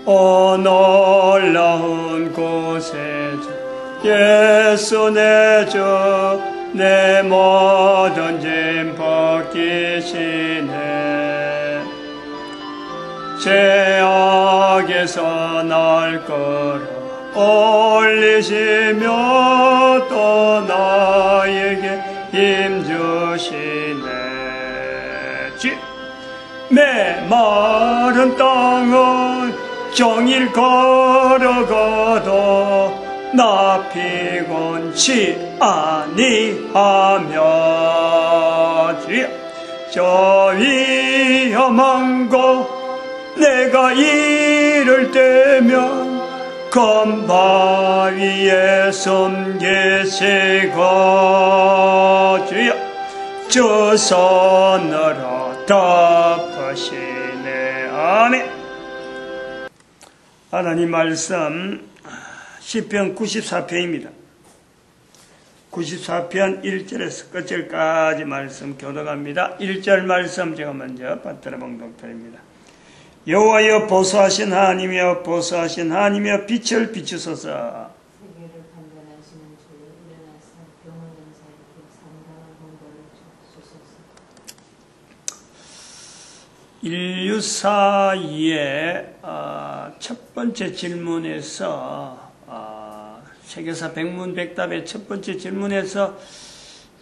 오 놀라운 곳에 예수 내 주 내 모든 짐 벗기시네. 죄악에서 날 끌어 올리시며 또 나에게 힘 주시네. 메마른 땅은 종일 걸어가도 나 피곤치 아니하며 저 위험한 곳 내가 이를 때면 검바위에 숨기시고 주여 주 손으로 덮으시네. 아멘. 하나님 말씀 시편 94편입니다. 94편 1절에서 끝절까지 말씀 교독합니다. 1절 말씀 제가 먼저 받들어 봉독드립니다. 여호와여 보소하신 하나님이여 보소하신 하나님이여 빛을 비추소서. 세계를 판단하시는 주 일어나서 병을 사에게 상당한 공도를 주소서. 인류사의 첫 번째 질문에서 세계사 백문백답의 첫 번째 질문에서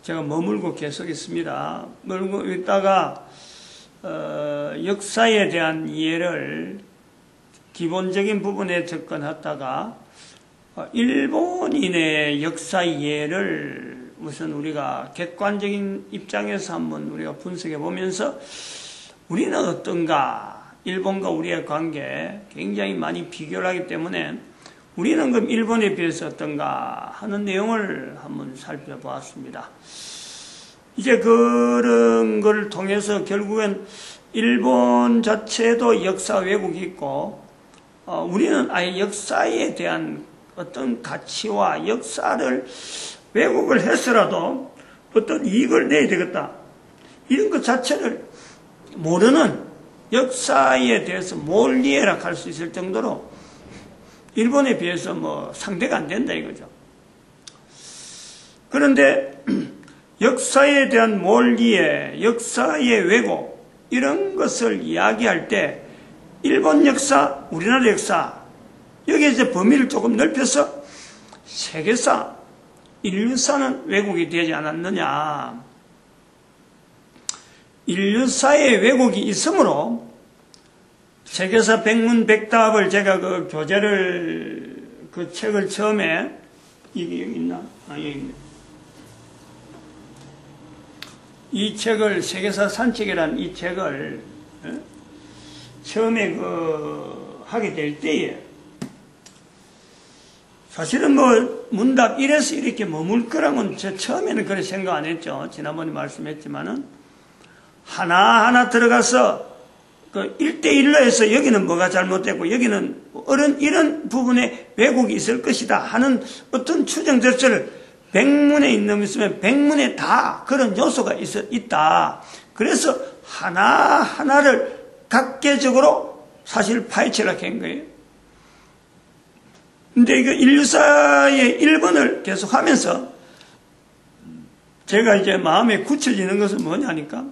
제가 머물고 계속 있습니다. 머물고 있다가 역사에 대한 이해를 기본적인 부분에 접근하다가 일본인의 역사 이해를 우선 우리가 객관적인 입장에서 한번 우리가 분석해 보면서 우리는 어떤가, 일본과 우리의 관계 굉장히 많이 비교를 하기 때문에 우리는 그럼 일본에 비해서 어떤가 하는 내용을 한번 살펴보았습니다. 이제 그런 걸 통해서 결국엔 일본 자체도 역사 왜곡이 있고 우리는 아예 역사에 대한 어떤 가치와 역사를 왜곡을 해서라도 어떤 이익을 내야 되겠다. 이런 것 자체를 모르는, 역사에 대해서 뭘 이해라 할 수 있을 정도로 일본에 비해서 뭐 상대가 안 된다 이거죠. 그런데 역사에 대한 몰이해, 역사의 왜곡 이런 것을 이야기할 때 일본 역사, 우리나라 역사 여기에 이제 범위를 조금 넓혀서 세계사, 인류사는 왜곡이 되지 않았느냐. 인류사의 왜곡이 있으므로 세계사 백문백답을 제가 그 교재를 그 책을 처음에 이게 여기 있나? 여기 있네. 이 책을 세계사 산책이라는 이 책을 처음에 하게 될 때에 사실은 뭐 문답 1에서 이렇게 머물 거라고는 저 처음에는 그렇게 생각 안 했죠. 지난번에 말씀했지만은 하나하나 들어가서 그 1대1로 해서 여기는 뭐가 잘못됐고 여기는 이런 부분에 왜곡이 있을 것이다 하는 어떤 추정 절차를 백문에 있으면 백문에 다 그런 요소가 있다. 그래서 하나하나를 각계적으로 사실 파헤치려고 한 거예요. 근데 이거 인류사의 1번을 계속 하면서 제가 이제 마음에 굳혀지는 것은 뭐냐니까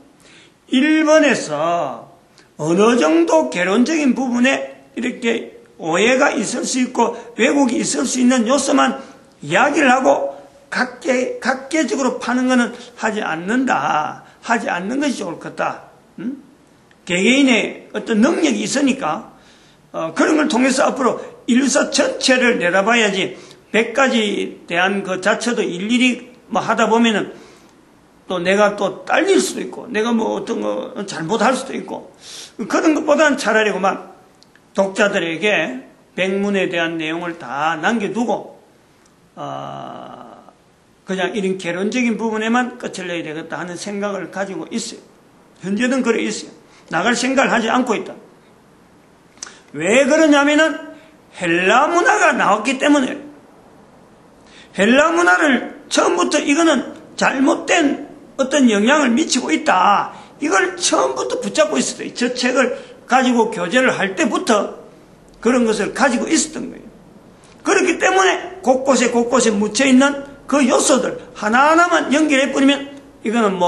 1번에서 어느 정도 개론적인 부분에 이렇게 오해가 있을 수 있고 왜곡이 있을 수 있는 요소만 이야기를 하고 각계적으로 파는 것은 하지 않는다. 하지 않는 것이 좋을 것 같다. 개개인의 어떤 능력이 있으니까 그런 걸 통해서 앞으로 인류사 전체를 내다봐야지 100가지 대한 그 자체도 일일이 뭐 하다 보면은 또 내가 또 딸릴 수도 있고 내가 뭐 어떤 거 잘못할 수도 있고 그런 것보다는 차라리 그만 독자들에게 백문에 대한 내용을 다 남겨두고 그냥 이런 개론적인 부분에만 끝을 내야 되겠다 하는 생각을 가지고 있어요. 현재는 그래 있어요. 나갈 생각을 하지 않고 있다. 왜 그러냐면은 헬라 문화가 나왔기 때문에 헬라 문화를 처음부터 이거는 잘못된 어떤 영향을 미치고 있다. 이걸 처음부터 붙잡고 있었어요. 저 책을 가지고 교제를 할 때부터 그런 것을 가지고 있었던 거예요. 그렇기 때문에 곳곳에 묻혀있는 그 요소들 하나하나만 연결해버리면 이거는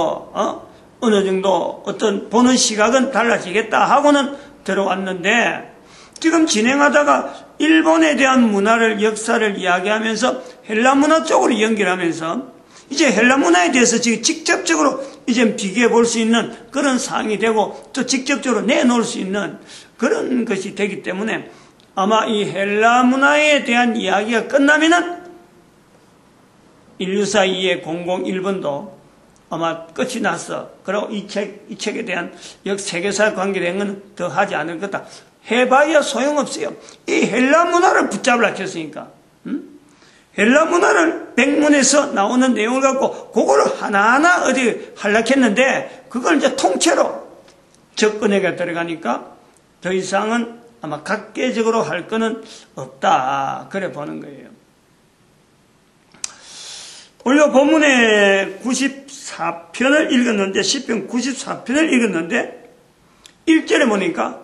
어느 정도 어떤 보는 시각은 달라지겠다 하고는 들어왔는데, 지금 진행하다가 일본에 대한 문화를, 역사를 이야기하면서 헬라 문화 쪽으로 연결하면서 이제 헬라 문화에 대해서 지금 직접적으로 이제 비교해 볼 수 있는 그런 사항이 되고 또 직접적으로 내놓을 수 있는 그런 것이 되기 때문에 아마 이 헬라 문화에 대한 이야기가 끝나면은 인류사 2의 00-1번도 아마 끝이 났어. 그리고 이 책에 대한 세계사 관계된 건 더 하지 않을 거다. 해봐야 소용없어요. 이 헬라 문화를 붙잡으려 했으니까. 헬라 문화를 백문에서 나오는 내용을 갖고 그거를 하나하나 어디 하려고 했는데 그걸 이제 통째로 접근해가 들어가니까 더 이상은 아마 각계적으로 할 거는 없다. 그래 보는 거예요. 오늘 본문의 94편을 읽었는데, 시편 94편을 읽었는데 1절에 보니까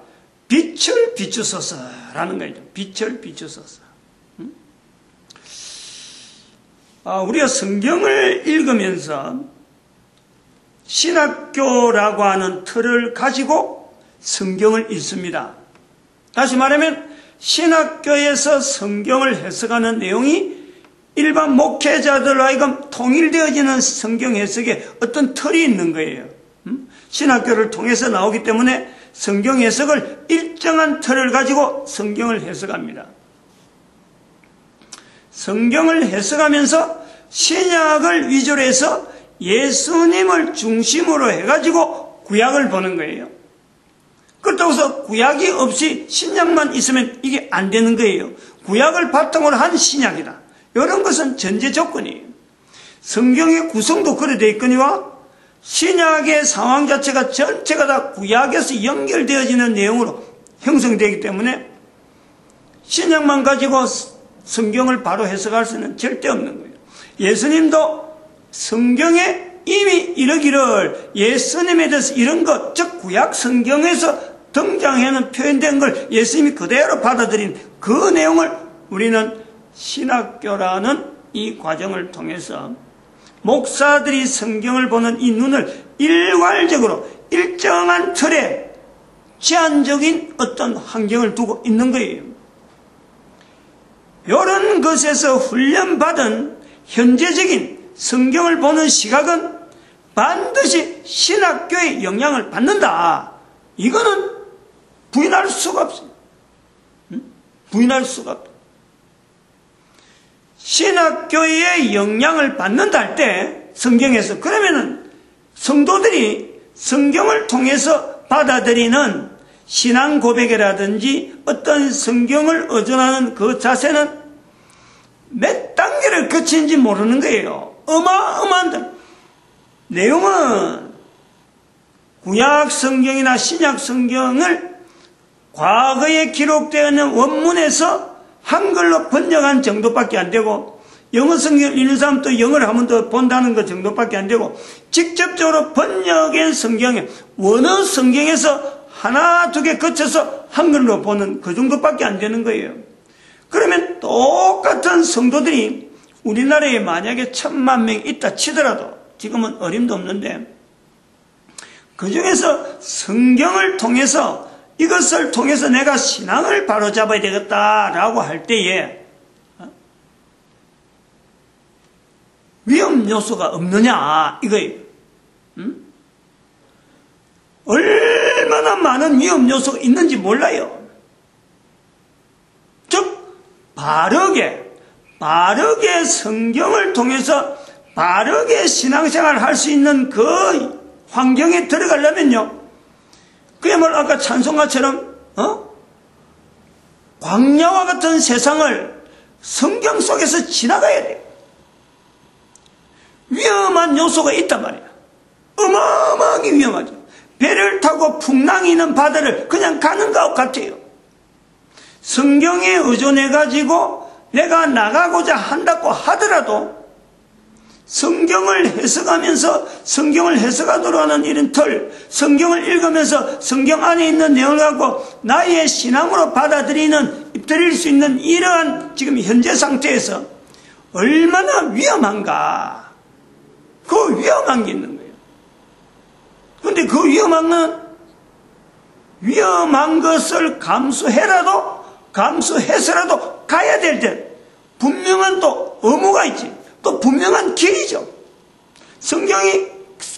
빛을 비추소서라는 거죠. 빛을 비추소서. 우리가 성경을 읽으면서 신학교라고 하는 틀을 가지고 성경을 읽습니다. 다시 말하면 신학교에서 성경을 해석하는 내용이 일반 목회자들로 하여금 통일되어지는 성경 해석에 어떤 틀이 있는 거예요. 신학교를 통해서 나오기 때문에 성경 해석을 일정한 틀을 가지고 성경을 해석합니다. 성경을 해석하면서 신약을 위주로 해서 예수님을 중심으로 해가지고 구약을 보는 거예요. 그렇다고 해서 구약이 없이 신약만 있으면 이게 안 되는 거예요. 구약을 바탕으로 한 신약이다. 이런 것은 전제 조건이에요. 성경의 구성도 그래 되어 있거니와 신약의 상황 자체가 전체가 다 구약에서 연결되어지는 내용으로 형성되기 때문에 신약만 가지고 성경을 바로 해석할 수는 절대 없는 거예요. 예수님도 성경에 이미 이러기를 예수님에 대해서 이런 것, 즉 구약 성경에서 등장하는 표현된 걸 예수님이 그대로 받아들인 그 내용을 우리는 신학교라는 이 과정을 통해서 목사들이 성경을 보는 이 눈을 일괄적으로 일정한 틀에 제한적인 어떤 환경을 두고 있는 거예요. 이런 것에서 훈련받은 현재적인 성경을 보는 시각은 반드시 신학교의 영향을 받는다. 이거는 부인할 수가 없어요. 부인할 수가 없다. 신학교의 영향을 받는다 할 때 성경에서 그러면은 성도들이 성경을 통해서 받아들이는 신앙 고백이라든지 어떤 성경을 의존하는 그 자세는 몇 단계를 거치는지 모르는 거예요. 어마어마한 내용은 구약 성경이나 신약 성경을 과거에 기록되어 있는 원문에서 한글로 번역한 정도밖에 안 되고 영어 성경을 읽는 사람 또 영어를 한 번 더 본다는 것 정도밖에 안 되고 직접적으로 번역된 성경에 원어 성경에서 하나 두 개 거쳐서 한글로 보는 그 정도밖에 안 되는 거예요. 그러면 똑같은 성도들이 우리나라에 만약에 1000만 명 있다 치더라도 지금은 어림도 없는데 그 중에서 성경을 통해서 이것을 통해서 내가 신앙을 바로잡아야 되겠다라고 할 때에 위험 요소가 없느냐 이거예요. 얼마나 많은 위험 요소가 있는지 몰라요. 즉 바르게 성경을 통해서 바르게 신앙생활을 할 수 있는 그 환경에 들어가려면요, 그야말로 아까 찬송가처럼 광야와 같은 세상을 성경 속에서 지나가야 돼요. 위험한 요소가 있단 말이야. 어마어마하게 위험하죠. 배를 타고 풍랑이 있는 바다를 그냥 가는 것 같아요. 성경에 의존해가지고 내가 나가고자 한다고 하더라도 성경을 해석하면서 성경을 해석하도록 하는 이런 틀, 성경을 읽으면서 성경 안에 있는 내용을 갖고 나의 신앙으로 입들일 수 있는 이러한 지금 현재 상태에서 얼마나 위험한가. 그 위험한 게 있는 거예요. 그런데 그 위험한 것을 감수해서라도 가야 될 때 분명한 또 의무가 있지. 또 분명한 길이죠.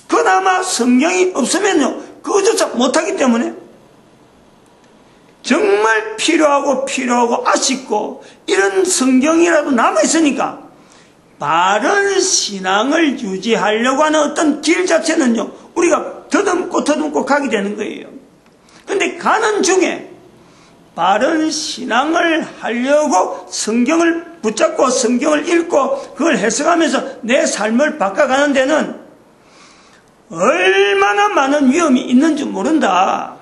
그나마 성경이 없으면요, 그것조차 못하기 때문에 정말 필요하고 아쉽고 이런 성경이라도 남아있으니까 바른 신앙을 유지하려고 하는 어떤 길 자체는요, 우리가 더듬고 가게 되는 거예요. 그런데 가는 중에 바른 신앙을 하려고 성경을 붙잡고 성경을 읽고 그걸 해석하면서 내 삶을 바꿔가는 데는 얼마나 많은 위험이 있는 줄 모른다.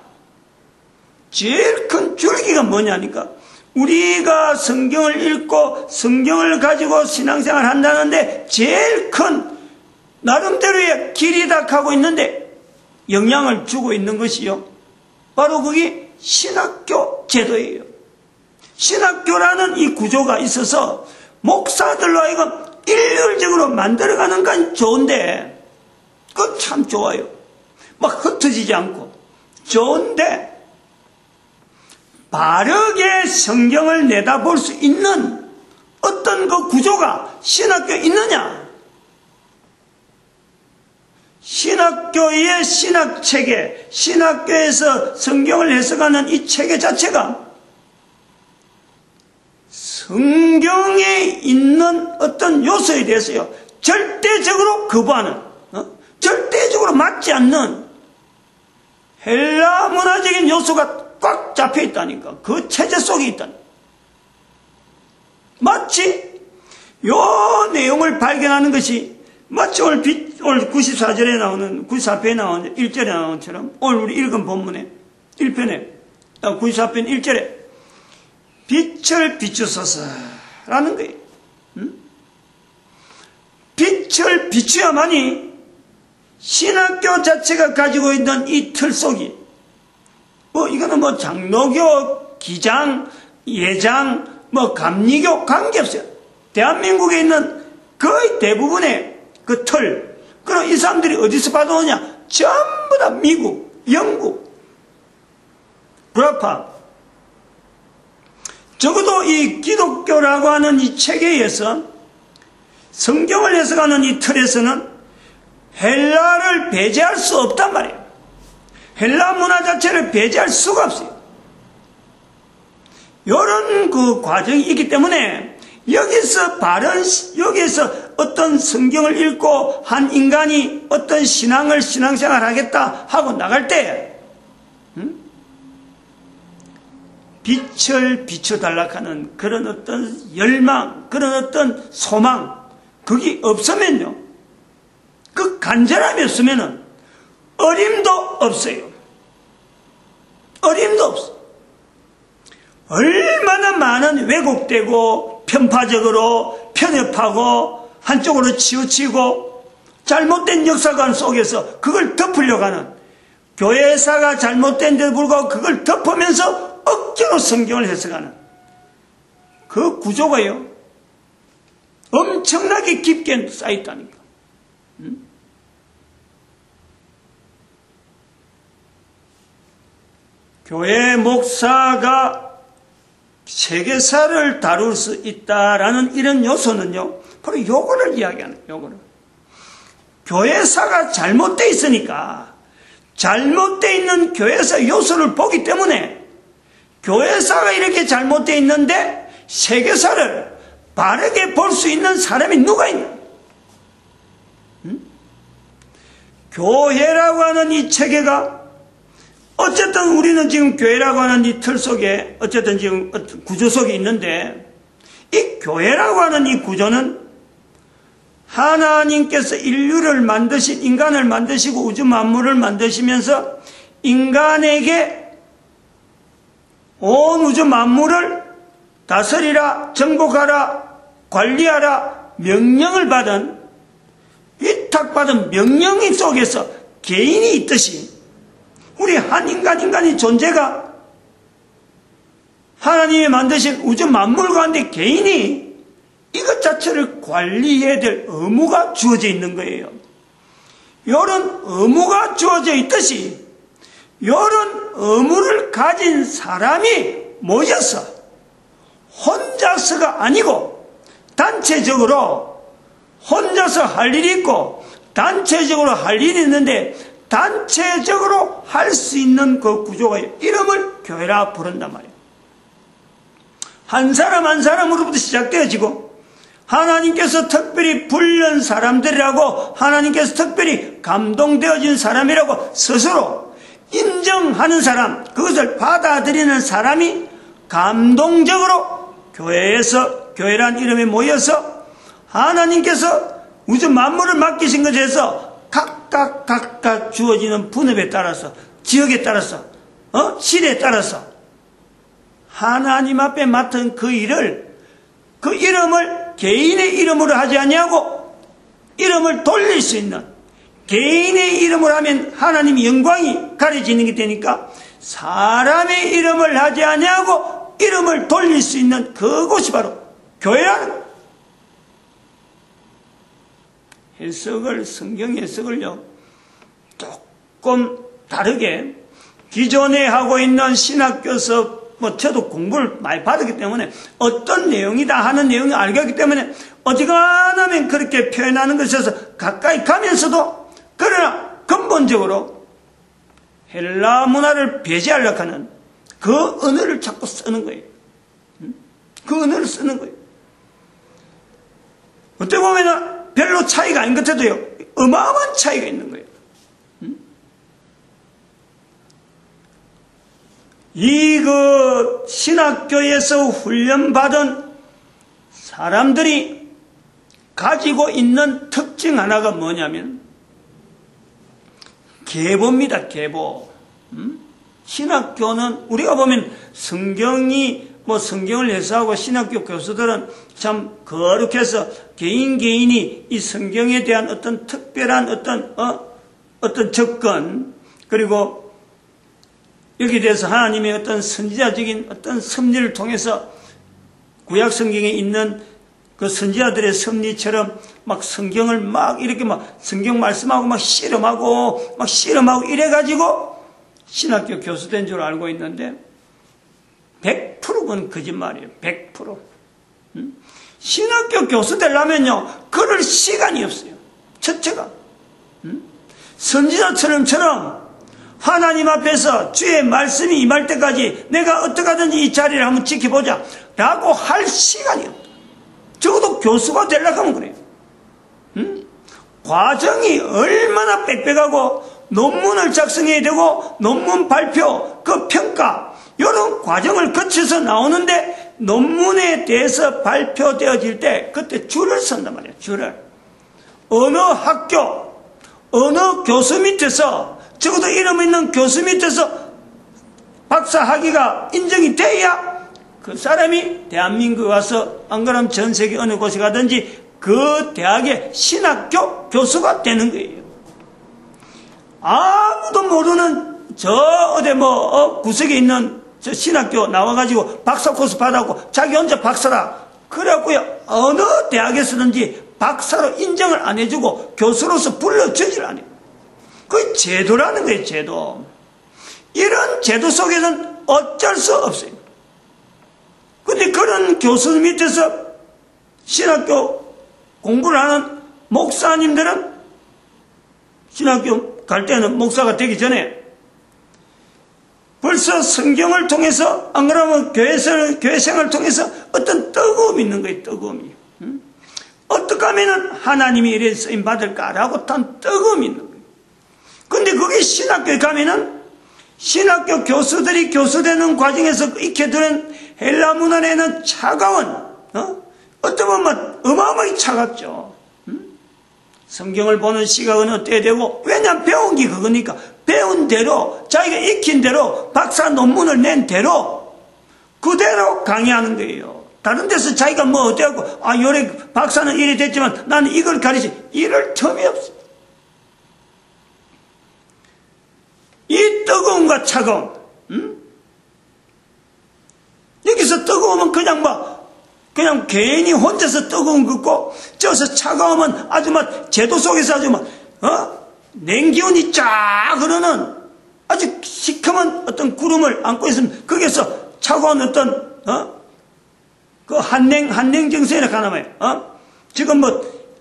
제일 큰 줄기가 뭐냐니까, 우리가 성경을 읽고 성경을 가지고 신앙생활을 한다는데 제일 큰 나름대로의 길이다 하고 있는데 영향을 주고 있는 것이요, 바로 그게 신학교 제도예요. 신학교라는 이 구조가 있어서 목사들로 하여금 일률적으로 만들어가는 건 좋은데, 그건 참 좋아요. 막 흩어지지 않고 좋은데, 바르게 성경을 내다볼 수 있는 어떤 그 구조가 신학교에 있느냐? 신학교의 신학체계, 신학교에서 성경을 해석하는 이 체계 자체가 성경에 있는 어떤 요소에 대해서요, 절대적으로 거부하는, 절대적으로 맞지 않는 헬라 문화적인 요소가 꽉 잡혀 있다니까. 그 체제 속에 있다니까. 마치 요 내용을 발견하는 것이 마치 오늘 94절에 나오는, 94편에 나오는 1절에 나오는 것처럼 오늘 우리 읽은 본문에 1편에 94편 1절에 빛을 비추소서 라는 거예요. 빛을 비추야만이 신학교 자체가 가지고 있는 이 틀 속이, 이거는 장로교, 기장, 예장, 감리교 관계없어요. 대한민국에 있는 거의 대부분의 그 틀, 그럼 이 사람들이 어디서 받아오냐? 전부 다 미국, 영국, 불합파. 적어도 이 기독교라고 하는 이 체계에서 성경을 해석하는 이 틀에서는 헬라를 배제할 수 없단 말이에요. 헬라 문화 자체를 배제할 수가 없어요. 이런 그 과정이 있기 때문에 여기서 어떤 성경을 읽고 한 인간이 어떤 신앙생활 하겠다 하고 나갈 때, 빛을 비춰달라 하는 그런 어떤 열망, 그런 어떤 소망, 그게 없으면요, 그 간절함이 없으면은 어림도 없어요. 어림도 없어. 얼마나 많은 왜곡되고 편파적으로 편협하고 한쪽으로 치우치고 잘못된 역사관 속에서 그걸 덮으려고 하는, 교회사가 잘못된 데도 불구하고 그걸 덮으면서 억지로 성경을 해석하는 그 구조가요, 엄청나게 깊게 쌓여있다니까. 교회 목사가 세계사를 다룰 수 있다라는 이런 요소는요, 바로 요거를 이야기하는, 요거를. 교회사가 잘못되어 있으니까, 잘못되어 있는 교회사 요소를 보기 때문에, 교회사가 이렇게 잘못되어 있는데, 세계사를 바르게 볼 수 있는 사람이 누가 있나? 교회라고 하는 이 체계가, 어쨌든 우리는 지금 교회라고 하는 이 틀 속에 어쨌든 지금 구조 속에 있는데, 이 교회라고 하는 이 구조는 하나님께서 인류를 만드신, 인간을 만드시고 우주 만물을 만드시면서 인간에게 온 우주 만물을 다스리라, 정복하라, 관리하라 명령을 받은 위탁받은 명령 속에서 개인이 있듯이 우리 한 인간의 존재가 하나님이 만드신 우주 만물 가운데 개인이 이것 자체를 관리해야 될 의무가 주어져 있는 거예요. 이런 의무가 주어져 있듯이 이런 의무를 가진 사람이 모여서 혼자서가 아니고 단체적으로 혼자서 할 일이 있고 단체적으로 할 일이 있는데 단체적으로 할 수 있는 그 구조가 이름을 교회라 부른단 말이에요. 한 사람 한 사람으로부터 시작되어지고 하나님께서 특별히 불른 사람들이라고 하나님께서 특별히 감동되어진 사람이라고 스스로 인정하는 사람, 그것을 받아들이는 사람이 감동적으로 교회란 이름에 모여서 하나님께서 우주 만물을 맡기신 것에서 각각 주어지는 분업에 따라서 지역에 따라서 시대에 따라서 하나님 앞에 맡은 그 일을 그 이름을 개인의 이름으로 하지 아니하고 이름을 돌릴 수 있는 개인의 이름으로 하면 하나님의 영광이 가려지는 게 되니까 사람의 이름을 하지 아니하고 이름을 돌릴 수 있는 그곳이 바로 교회라는 거예요. 성경 해석을요 조금 다르게 기존에 하고 있는 신학교에서 저도 공부를 많이 받았기 때문에 어떤 내용이다 하는 내용을 알겠기 때문에 어지간하면 그렇게 표현하는 것에서 가까이 가면서도 그러나 근본적으로 헬라 문화를 배제하려고 하는 그 언어를 자꾸 쓰는 거예요. 그 언어를 쓰는 거예요. 어떻게 보면 별로 차이가 아닌 것 같아도요 어마어마한 차이가 있는 거예요. 이 신학교에서 훈련받은 사람들이 가지고 있는 특징 하나가 뭐냐면 계보입니다. 계보. 신학교는 우리가 보면 성경을 해석하고 신학교 교수들은 참 거룩해서 개인이 이 성경에 대한 어떤 특별한 어떤 접근 그리고 여기에 대해서 하나님의 어떤 선지자적인 어떤 섭리를 통해서 구약 성경에 있는 그 선지자들의 섭리처럼 막 성경을 막 이렇게 막 성경 말씀하고 막 실험하고 이래가지고 신학교 교수 된 줄 알고 있는데 100%는 거짓말이에요. 100%. 신학교 교수 되려면요 그럴 시간이 없어요. 첫째가 선지자처럼 하나님 앞에서 주의 말씀이 임할 때까지 내가 어떻게 하든지 이 자리를 한번 지켜보자 라고 할 시간이 없다. 적어도 교수가 되려고 하면 그래요. 과정이 얼마나 빽빽하고 논문을 작성해야 되고 논문 발표, 그 평가 이런 과정을 거쳐서 나오는데 논문에 대해서 발표되어질 때 그때 줄을 선단 말이에요. 줄을. 어느 학교, 어느 교수 밑에서 적어도 이름 있는 교수 밑에서 박사학위가 인정이 돼야 그 사람이 대한민국에 와서 안 그러면 전 세계 어느 곳에 가든지 그 대학의 신학교 교수가 되는 거예요. 아무도 모르는 구석에 있는 저 신학교 나와가지고 박사 코스 받았고 자기 혼자 박사라 그래갖고요 어느 대학에서든지 박사로 인정을 안 해주고 교수로서 불러주질 않아요. 그 제도라는 거예요. 제도. 이런 제도 속에서는 어쩔 수 없어요. 근데 그런 교수 밑에서 신학교 공부를 하는 목사님들은 신학교 갈 때는 목사가 되기 전에 벌써 성경을 통해서 안 그러면 교회 생활을 통해서 어떤 뜨거움이 있는 거예요. 뜨거움이. 어떻게 하면 하나님이 이래 쓰임 받을까라고 단 뜨거움이 있는 거예요. 근데 그게 신학교에 가면은 신학교 교수들이 교수되는 과정에서 익혀 들은 헬라 문화에는 차가운 어떻게 보면 어마어마하게 차갑죠. 성경을 보는 시각은 어때야 되고 왜냐하면 배운 게 그거니까 배운 대로 자기가 익힌 대로 박사 논문을 낸 대로 그대로 강의하는 거예요. 다른 데서 자기가 뭐 어때갖고, 요래 박사는 이래 됐지만 나는 이걸 가르치, 이럴 틈이 없어. 이 뜨거움과 차가움, 여기서 뜨거우면 그냥 괜히 혼자서 뜨거운 거고, 저기서 차가우면 아주 제도 속에서 아주 냉기운이 쫙 흐르는 아주 시커먼 어떤 구름을 안고 있으면 거기서 차가운 어떤, 그 한냉정선이라 하나봐요. 지금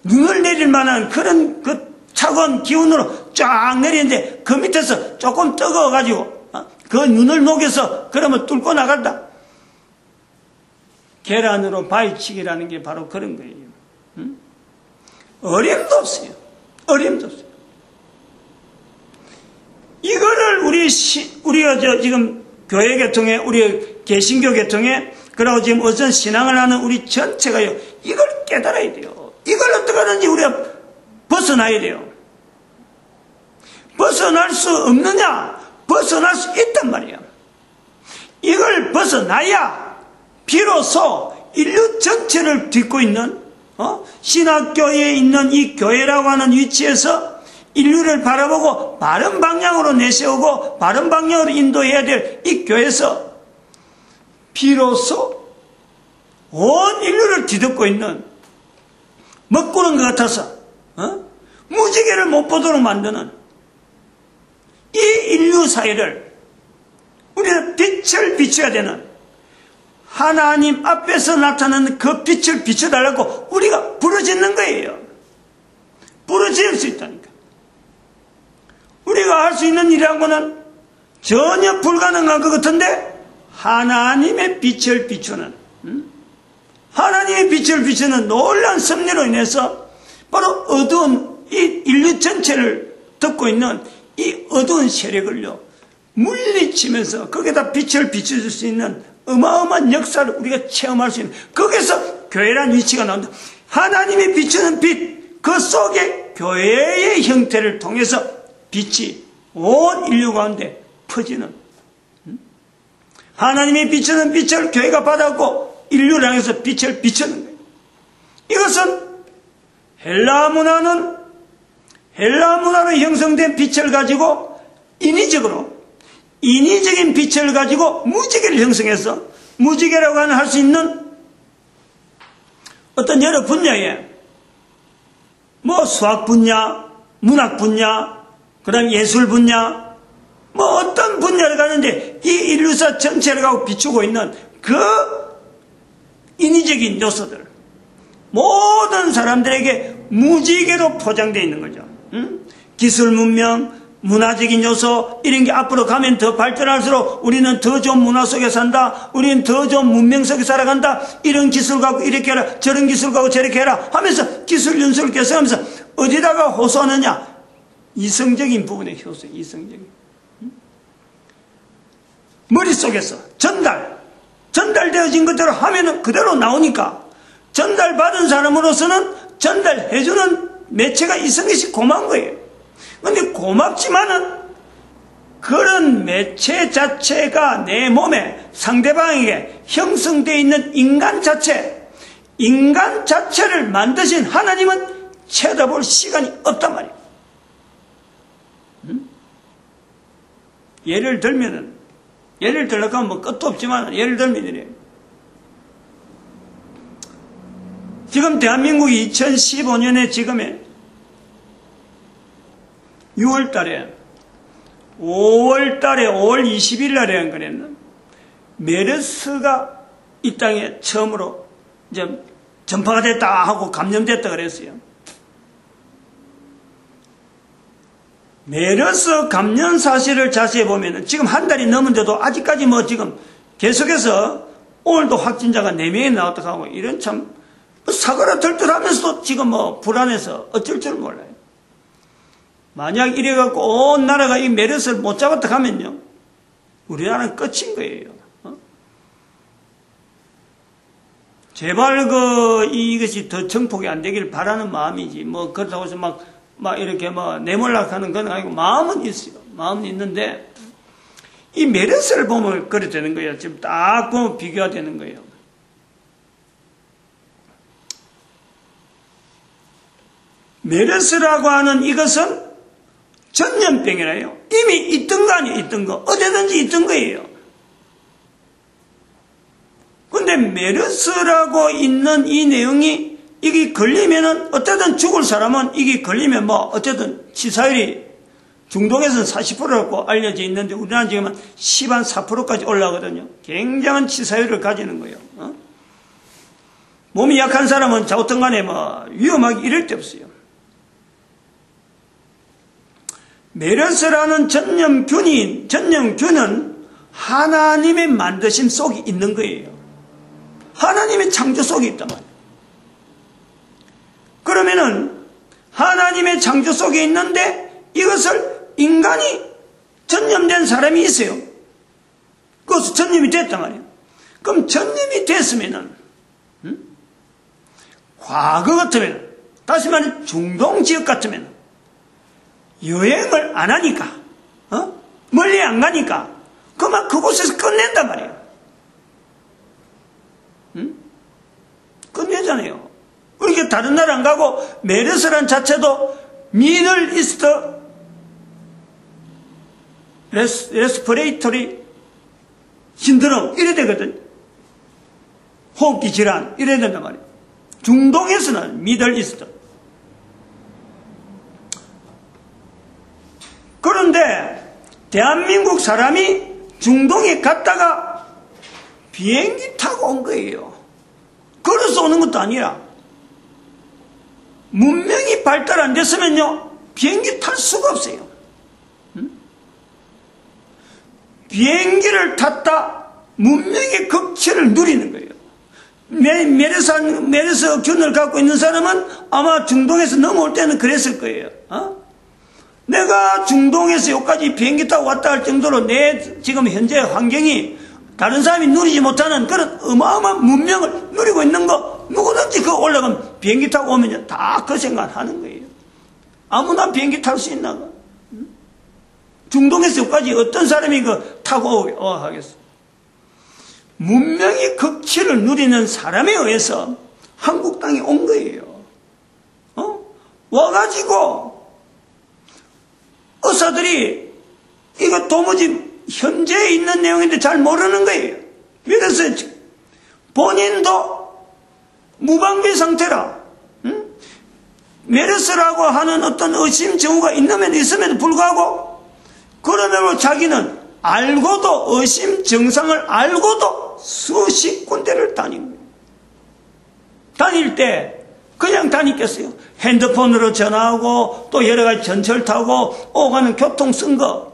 눈을 내릴 만한 그런 차가운 기운으로 쫙 내리는데 그 밑에서 조금 뜨거워가지고, 그 눈을 녹여서 그러면 뚫고 나간다. 계란으로 바위치기라는 게 바로 그런 거예요. 어림도 없어요. 어림도 없어요. 이거를 우리가 지금 교회 계통에, 우리 개신교 계통에, 그러고 지금 어떤 신앙을 하는 우리 전체가요, 이걸 깨달아야 돼요. 이걸 어떻게 하든지 우리가 벗어나야 돼요. 벗어날 수 없느냐? 벗어날 수 있단 말이야. 이걸 벗어나야 비로소 인류 전체를 딛고 있는 신학교에 있는 이 교회라고 하는 위치에서 인류를 바라보고 바른 방향으로 내세우고 바른 방향으로 인도해야 될 이 교회에서 비로소 온 인류를 뒤덮고 있는 먹구름 같아서 무지개를 못 보도록 만드는 이 인류 사회를 우리는 빛을 비춰야 되는, 하나님 앞에서 나타나는 그 빛을 비춰달라고 우리가 부르짖는 거예요. 부르짖을 수 있다니까. 우리가 할 수 있는 일이란 거는 전혀 불가능한 것 같은데, 하나님의 빛을 비추는, 하나님의 빛을 비추는 놀라운 섭리로 인해서 바로 어두운 이 인류 전체를 덮고 있는 이 어두운 세력을요, 물리치면서 거기에다 빛을 비춰줄 수 있는 어마어마한 역사를 우리가 체험할 수 있는, 거기서 교회란 위치가 나온다. 하나님이 비추는 빛, 그 속에 교회의 형태를 통해서 빛이 온 인류 가운데 퍼지는, 하나님이 비추는 빛을 교회가 받았고 인류를 향해서 빛을 비추는 거예요. 이것은 헬라 문화로 형성된 빛을 가지고 인위적인 빛을 가지고 무지개를 형성해서, 무지개라고 할 수 있는 어떤 여러 분야에, 수학 분야, 문학 분야, 그 다음 예술 분야, 어떤 분야를 가는데 이 인류사 전체를 가고 비추고 있는 그 인위적인 요소들, 모든 사람들에게 무지개로 포장되어 있는 거죠. 기술 문명, 문화적인 요소, 이런 게 앞으로 가면 더 발전할수록 우리는 더 좋은 문화 속에 산다, 우리는 더 좋은 문명 속에 살아간다, 이런 기술 갖고 이렇게 해라, 저런 기술 갖고 저렇게 해라 하면서 기술 연수를 계속하면서 어디다가 호소하느냐? 이성적인 부분에 호소해. 이성적인 머릿속에서 전달되어진 것대로 하면은 그대로 나오니까, 전달받은 사람으로서는 전달해주는 매체가 있은 것이 고마운 거예요. 그런데 고맙지만은 그런 매체 자체가 내 몸에 상대방에게 형성되어 있는 인간 자체를 만드신 하나님은 쳐다볼 시간이 없단 말이에요. 예를 들려고 하면 끝도 없지만, 예를 들면 이래요. 지금 대한민국이 2015년에 지금에 6월달에 5월 20일 날에 한 거랬나? 메르스가 이 땅에 처음으로 이제 전파가 됐다 하고 감염됐다 그랬어요. 메르스 감염 사실을 자세히 보면은 지금 한 달이 넘은데도 아직까지 지금 계속해서 오늘도 확진자가 4명이 나왔다고 하고, 이런 참 사고라 덜덜하면서도 지금 불안해서 어쩔 줄 몰라요. 만약 이래갖고 온 나라가 이 메르스를 못 잡았다 하면요, 우리나라는 끝인 거예요. 제발 이것이 더 정폭이 안 되길 바라는 마음이지, 그렇다고 해서 이렇게 내몰락하는 건 아니고, 마음은 있어요. 마음은 있는데, 이 메르스를 보면 그래 되는 거예요. 지금 딱 보면 비교가 되는 거예요. 메르스라고 하는 이것은 전염병이라요. 이미 있던 거 아니에요. 있던 거. 어디든지 있던 거예요. 근데 메르스라고 있는 이 내용이 이게 걸리면은 어쨌든 죽을 사람은 이게 걸리면 뭐 어쨌든 치사율이 중동에서는 40%라고 알려져 있는데 우리나라는 지금 한 14%까지 올라가거든요. 굉장한 치사율을 가지는 거예요. 몸이 약한 사람은 어떤 간에 뭐 위험하게 이럴 데 없어요. 메르스라는 전염균은 하나님의 만드심 속에 있는 거예요. 하나님의 창조 속에 있단 말이에요. 그러면은 하나님의 창조 속에 있는데 이것을 인간이 전염된 사람이 있어요. 그것은 전염이 됐단 말이에요. 그럼 전염이 됐으면은 과거 같으면, 다시 말해 중동지역 같으면 여행을 안 하니까, 멀리 안 가니까 그만 그곳에서 끝낸단 말이에요. 끝내잖아요. 그러니까 다른 나라 안 가고 메르스란 자체도 미들 이스트 레스피레이터리 신드롬 이래 되거든. 호흡기 질환 이래 된단 말이에요. 중동에서는 미들 이스트. 그런데 대한민국 사람이 중동에 갔다가 비행기 타고 온 거예요. 걸어서 오는 것도 아니라 문명이 발달 안 됐으면요 비행기 탈 수가 없어요. 비행기를 탔다 문명의 극치를 누리는 거예요. 메르스균을 갖고 있는 사람은 아마 중동에서 넘어올 때는 그랬을 거예요. 내가 중동에서 여기까지 비행기 타고 왔다 할 정도로 내 지금 현재 환경이 다른 사람이 누리지 못하는 그런 어마어마한 문명을 누리고 있는 거 누구든지 그 올라가면 비행기 타고 오면 다 그 생각 하는 거예요. 아무나 비행기 탈 수 있나? 중동에서 여기까지 어떤 사람이 그 타고 하겠어? 문명의 극치를 누리는 사람에 의해서 한국 땅에 온 거예요. 와가지고 의사들이 이거 도무지 현재에 있는 내용인데 잘 모르는 거예요. 그래서 본인도 무방비 상태라. 메르스라고 하는 어떤 의심 징후가 있음에도 불구하고 그러므로 자기는 알고도 의심 증상을 알고도 수십 군데를 다닌 거예요. 다닐 때 그냥 다니겠어요. 핸드폰으로 전화하고 또 여러 가지 전철 타고 오가는 교통 쓴 거.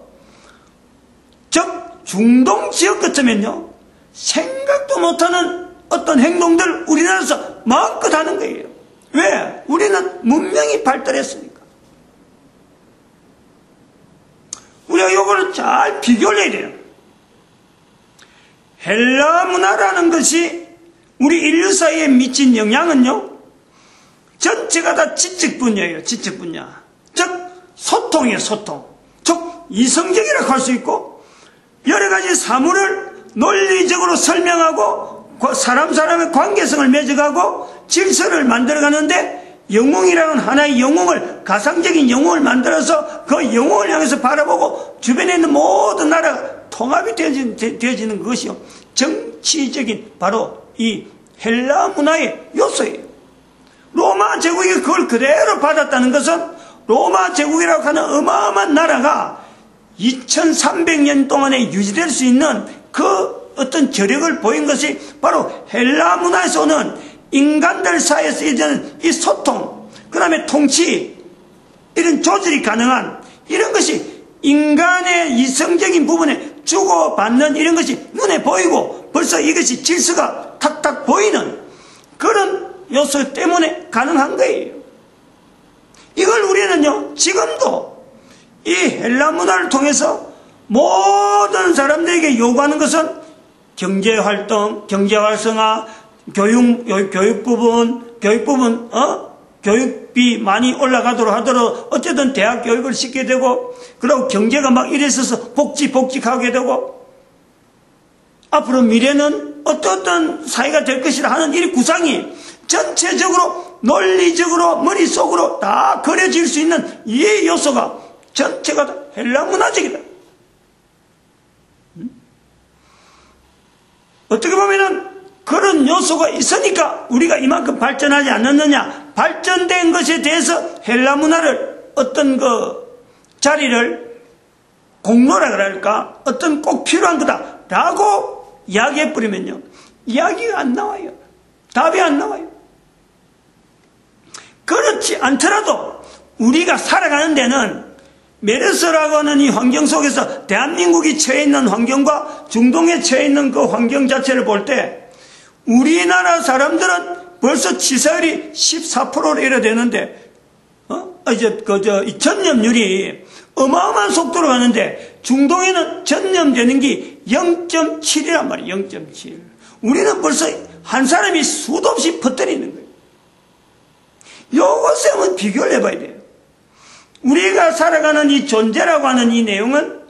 즉 중동 지역 같으면요 생각도 못하는 어떤 행동들 우리나라에서 마음껏 하는 거예요. 왜? 우리는 문명이 발달했으니까. 우리가 이거를 잘 비교를 해야 돼요. 헬라 문화라는 것이 우리 인류 사이에 미친 영향은요 전체가 다 지적 분야예요. 지적 분야. 즉 소통이에요. 소통. 즉 이성적이라고 할 수 있고 여러 가지 사물을 논리적으로 설명하고 사람의 관계성을 맺어가고 질서를 만들어가는데 영웅이라는 하나의 영웅을 가상적인 영웅을 만들어서 그 영웅을 향해서 바라보고 주변에 있는 모든 나라가 통합이 되어지는 것이요 정치적인 바로 이 헬라 문화의 요소예요. 로마 제국이 그걸 그대로 받았다는 것은 로마 제국이라고 하는 어마어마한 나라가 2300년 동안에 유지될 수 있는 그 어떤 저력을 보인 것이 바로 헬라 문화에서 오는 인간들 사이에서 이제는 이 소통, 그 다음에 통치, 이런 조절이 가능한 이런 것이 인간의 이성적인 부분에 주고받는 이런 것이 눈에 보이고 벌써 이것이 질서가 탁탁 보이는 그런 요소 때문에 가능한 거예요. 이걸 우리는요 지금도 이 헬라 문화를 통해서 모든 사람들에게 요구하는 것은 경제활동, 경제활성화, 교육 부분, 교육비 많이 올라가도록 하도록 어쨌든 대학 교육을 시키게 되고 그리고 경제가 막 이래 있어서 복직하게 되고 앞으로 미래는 어떤 사회가 될 것이라 하는 이 구상이 전체적으로 논리적으로 머릿속으로 다 그려질 수 있는 이 요소가 전체가 다 헬라 문화적이다. 어떻게 보면은 그런 요소가 있으니까 우리가 이만큼 발전하지 않았느냐. 발전된 것에 대해서 헬라 문화를 어떤 그 자리를 공로라 그럴까, 어떤 꼭 필요한 거다라고 이야기해버리면요, 이야기가 안 나와요. 답이 안 나와요. 그렇지 않더라도 우리가 살아가는 데는 메르스라고 하는 이 환경 속에서 대한민국이 처해 있는 환경과 중동에 처해 있는 그 환경 자체를 볼 때 우리나라 사람들은 벌써 치사율이 14%로 이래되는데, 이 전염률이 어마어마한 속도로 가는데 중동에는 전염되는 게 0.7이란 말이에요. 0.7. 우리는 벌써 한 사람이 수도 없이 퍼뜨리는 거예요. 요것에 한번 비교를 해봐야 돼요. 우리가 살아가는 이 존재라고 하는 이 내용은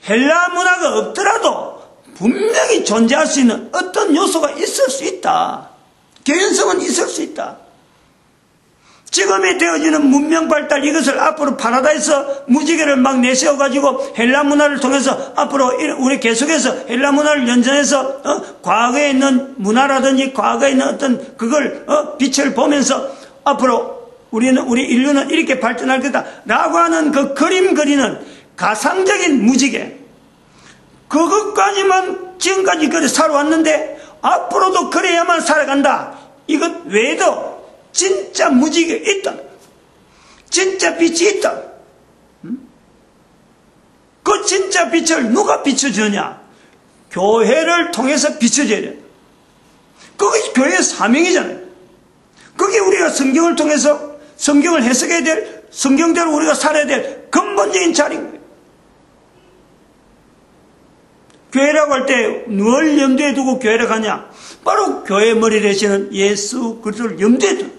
헬라 문화가 없더라도 분명히 존재할 수 있는 어떤 요소가 있을 수 있다. 개연성은 있을 수 있다. 지금에 되어지는 문명 발달, 이것을 앞으로 파라다이스 무지개를 막 내세워가지고 헬라 문화를 통해서 앞으로 우리 계속해서 헬라 문화를 연전해서 과거에 있는 문화라든지 과거에 있는 어떤 그걸 빛을 보면서 앞으로 우리 인류는 이렇게 발전할 거다라고 하는 그 그림 그리는 가상적인 무지개, 그것까지만 지금까지 그래 살아왔는데 앞으로도 그래야만 살아간다. 이것 외에도 진짜 무지개 있다. 진짜 빛이 있다. 그 진짜 빛을 누가 비춰주느냐? 교회를 통해서 비춰줘야 돼. 그게 교회의 사명이잖아요. 그게 우리가 성경을 통해서 성경을 해석해야 될, 성경대로 우리가 살아야 될 근본적인 자리인 거예요. 교회라고 할 때 뭘 염두에 두고 교회를 가냐? 바로 교회 머리 대신은 예수 그리스도를 염두에 두고,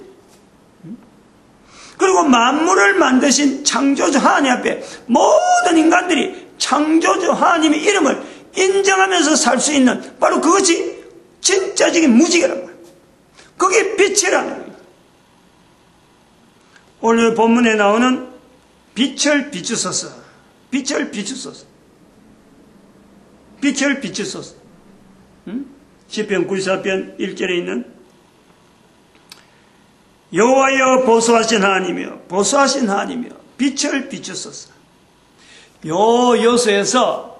그리고 만물을 만드신 창조주 하나님 앞에 모든 인간들이 창조주 하나님의 이름을 인정하면서 살 수 있는 바로 그것이 진짜적인 무지개란 말이에요. 그게 빛이라는 거예요. 오늘 본문에 나오는 빛을 비추소서, 빛을 비추소서, 빛을 비추소서. 시편 94편 1절에 있는 여호와여 보소하신 하나님이여, 보소하신 하나님이여, 빛을 비추소서. 요 요소에서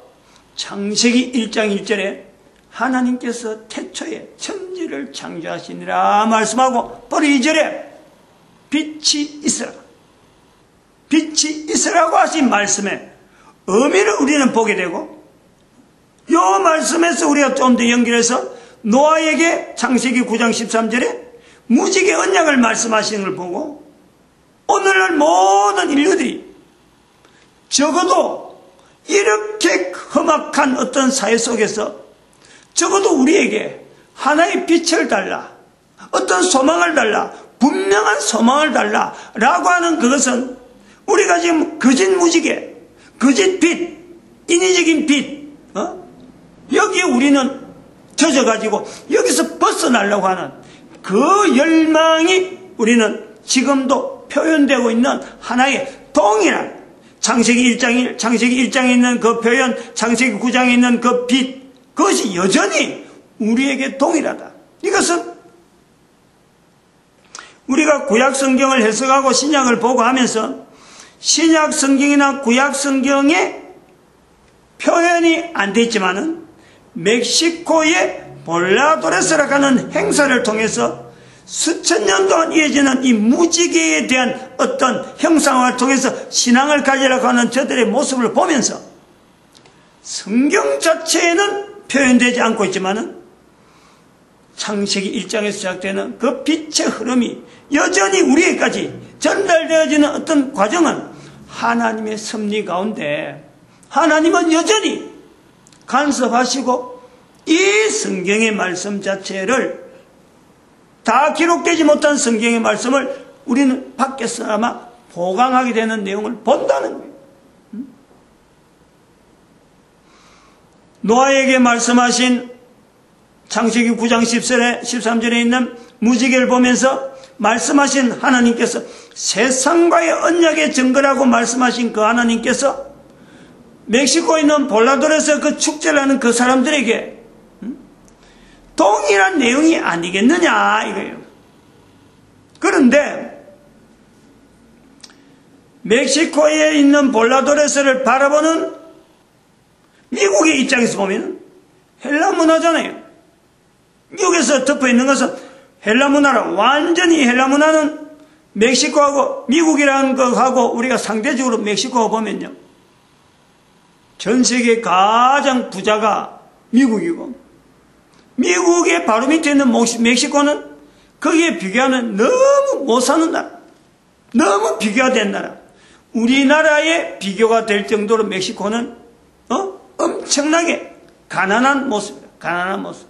창세기 1장 1절에 하나님께서 태초에 천지를 창조하시니라 말씀하고 바로 2절에 빛이 있으라, 빛이 있으라고 하신 말씀의 의미를 우리는 보게 되고, 이 말씀에서 우리가 좀 더 연결해서 노아에게 창세기 9장 13절에 무지개 언약을 말씀하시는 걸 보고, 오늘날 모든 인류들이 적어도 이렇게 험악한 어떤 사회 속에서 적어도 우리에게 하나의 빛을 달라, 어떤 소망을 달라, 분명한 소망을 달라 라고 하는 그것은 우리가 지금 거짓 무지개, 거짓 빛, 인위적인 빛, 여기에 우리는 젖어가지고 여기서 벗어나려고 하는 그 열망이 우리는 지금도 표현되고 있는 하나의 동일한 창세기 1장에 있는 그 표현, 창세기 9장에 있는 그 빛, 그것이 여전히 우리에게 동일하다. 이것은 우리가 구약 성경을 해석하고 신약을 보고 하면서 신약 성경이나 구약 성경에 표현이 안 돼 있지만은 멕시코의 볼라도레스라고 하는 행사를 통해서 수천 년 동안 이어지는 이 무지개에 대한 어떤 형상화를 통해서 신앙을 가지라고 하는 저들의 모습을 보면서 성경 자체에는 표현되지 않고 있지만은 창세기 1장에서 시작되는 그 빛의 흐름이 여전히 우리에게까지 전달되어지는 어떤 과정은 하나님의 섭리 가운데 하나님은 여전히 간섭하시고 이 성경의 말씀 자체를 다 기록되지 못한 성경의 말씀을 우리는 밖에서 아마 보강하게 되는 내용을 본다는 거예요. 노아에게 말씀하신 창세기 9장 13절에 있는 무지개를 보면서 말씀하신 하나님께서 세상과의 언약의 증거라고 말씀하신 그 하나님께서 멕시코에 있는 볼라도르에서 그 축제를 하는 그 사람들에게 동일한 내용이 아니겠느냐 이거예요. 그런데 멕시코에 있는 볼라도레스를 바라보는 미국의 입장에서 보면 헬라 문화잖아요. 미국에서 덮여 있는 것은 헬라 문화라. 완전히 헬라 문화는 멕시코하고 미국이라는 것하고 우리가 상대적으로 멕시코하고 보면요, 전 세계 가장 부자가 미국이고 미국의 바로 밑에 있는 멕시코는 거기에 비교하면 너무 못 사는 나라, 너무 비교가 된 나라. 우리나라에 비교가 될 정도로 멕시코는 엄청나게 가난한 모습입니다. 가난한 모습.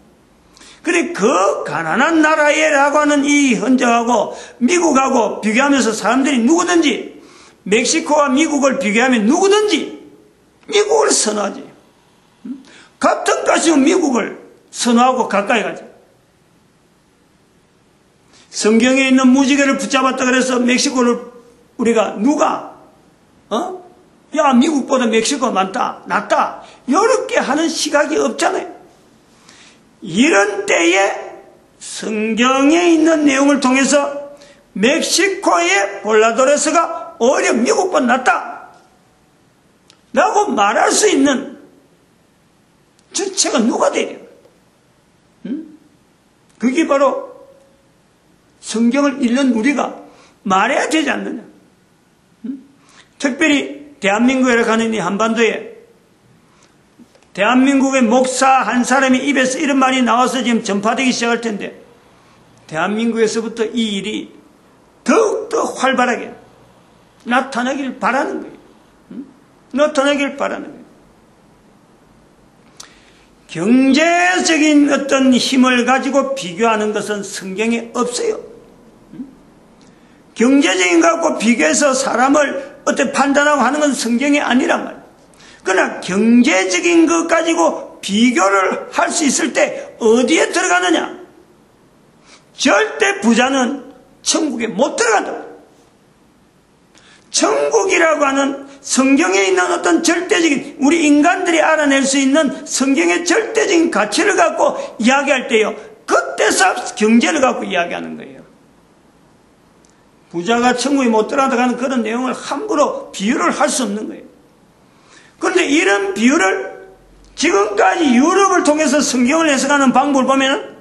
그래 그 가난한 나라에라고 하는 이 흔적하고 미국하고 비교하면서 사람들이 누구든지 멕시코와 미국을 비교하면 누구든지 미국을 선호하지. 같은 가시면 미국을 선호하고 가까이 가지. 성경에 있는 무지개를 붙잡았다 그래서 멕시코를 우리가 누가 야 미국보다 멕시코가 낫다 이렇게 하는 시각이 없잖아요. 이런 때에 성경에 있는 내용을 통해서 멕시코의 볼라도레스가 오히려 미국보다 낫다 라고 말할 수 있는 주체가 누가 되려? 그게 바로 성경을 읽는 우리가 말해야 되지 않느냐. 특별히 대한민국에 가는 이 한반도에 대한민국의 목사 한 사람의 입에서 이런 말이 나와서 지금 전파되기 시작할 텐데 대한민국에서부터 이 일이 더욱더 활발하게 나타나길 바라는 거예요. 나타나길 바라는 거예요. 경제적인 어떤 힘을 가지고 비교하는 것은 성경에 없어요. 경제적인 것 갖고 비교해서 사람을 어떻게 판단하고 하는 건 성경이 아니란 말이에요. 그러나 경제적인 것 가지고 비교를 할 수 있을 때 어디에 들어가느냐? 절대 부자는 천국에 못 들어간다. 천국이라고 하는 성경에 있는 어떤 절대적인 우리 인간들이 알아낼 수 있는 성경의 절대적인 가치를 갖고 이야기할 때요, 그때서 경제를 갖고 이야기하는 거예요. 부자가 천국에 못 들어가는 그런 내용을 함부로 비유를 할 수 없는 거예요. 그런데 이런 비유를 지금까지 유럽을 통해서 성경을 해석하는 방법을 보면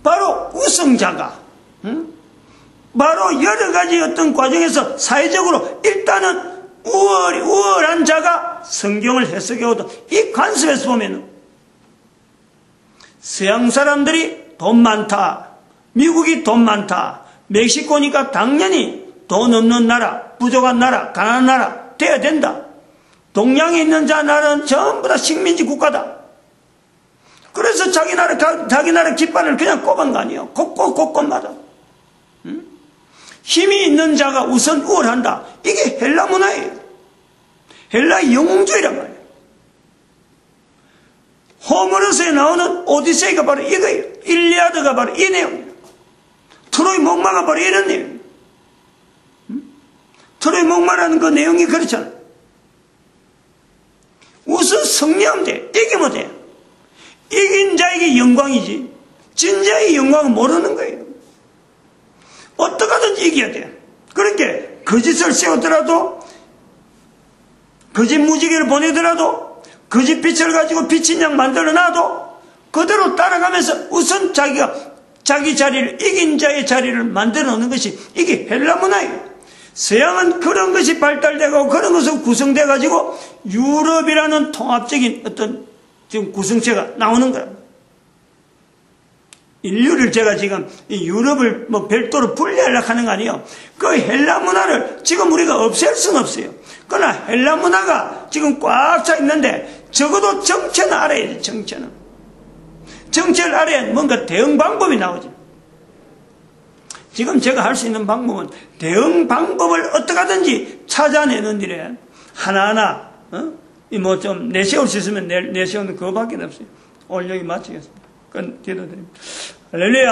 바로 우승자가 바로 여러 가지 어떤 과정에서 사회적으로 일단은 우월한 자가 성경을 해석해오던 이 관습에서 보면 서양 사람들이 돈 많다, 미국이 돈 많다, 멕시코니까 당연히 돈 없는 나라, 부족한 나라, 가난한 나라 돼야 된다. 동양에 있는 나라는 전부 다 식민지 국가다. 그래서 자기 나라 깃발을 그냥 꼽은 거 아니에요. 곳곳마다. 힘이 있는 자가 우선 우월한다. 이게 헬라 문화예요. 헬라의 영웅주의란 말이에요. 호메로스에 나오는 오디세이가 바로 이거예요. 일리아드가 바로 이 내용이에요. 트로이 목마가 바로 이런 내용이에요. 트로이 목마라는 그 내용이 그렇잖아요. 우선 승리하면 돼. 이기면 돼. 이긴 자에게 영광이지 진자의 영광은 모르는 거예요. 어떻게 하든지 이겨야 돼. 그러니까 거짓을 세우더라도, 거짓 무지개를 보내더라도, 거짓 빛을 가지고 빛인 양 만들어 놔도 그대로 따라가면서 우선 자기가 자기 자리를, 이긴 자의 자리를 만들어 놓는 것이 이게 헬라 문화예요. 서양은 그런 것이 발달되고 그런 것으로 구성돼가지고 유럽이라는 통합적인 어떤 지금 구성체가 나오는 거예요. 인류를 제가 지금 유럽을 별도로 분리하려고 하는 거 아니에요. 그 헬라 문화를 지금 우리가 없앨 수는 없어요. 그러나 헬라 문화가 지금 꽉 차 있는데 적어도 정체는 알아야 돼. 정체를 알아야 뭔가 대응 방법이 나오죠. 지금 제가 할 수 있는 방법은 대응 방법을 어떻게 하든지 찾아내는 일에 하나하나 좀 내세울 수 있으면 내세우는 그거밖에 없어요. 오늘 여기 마치겠습니다. 기도드립니다. 할렐루야.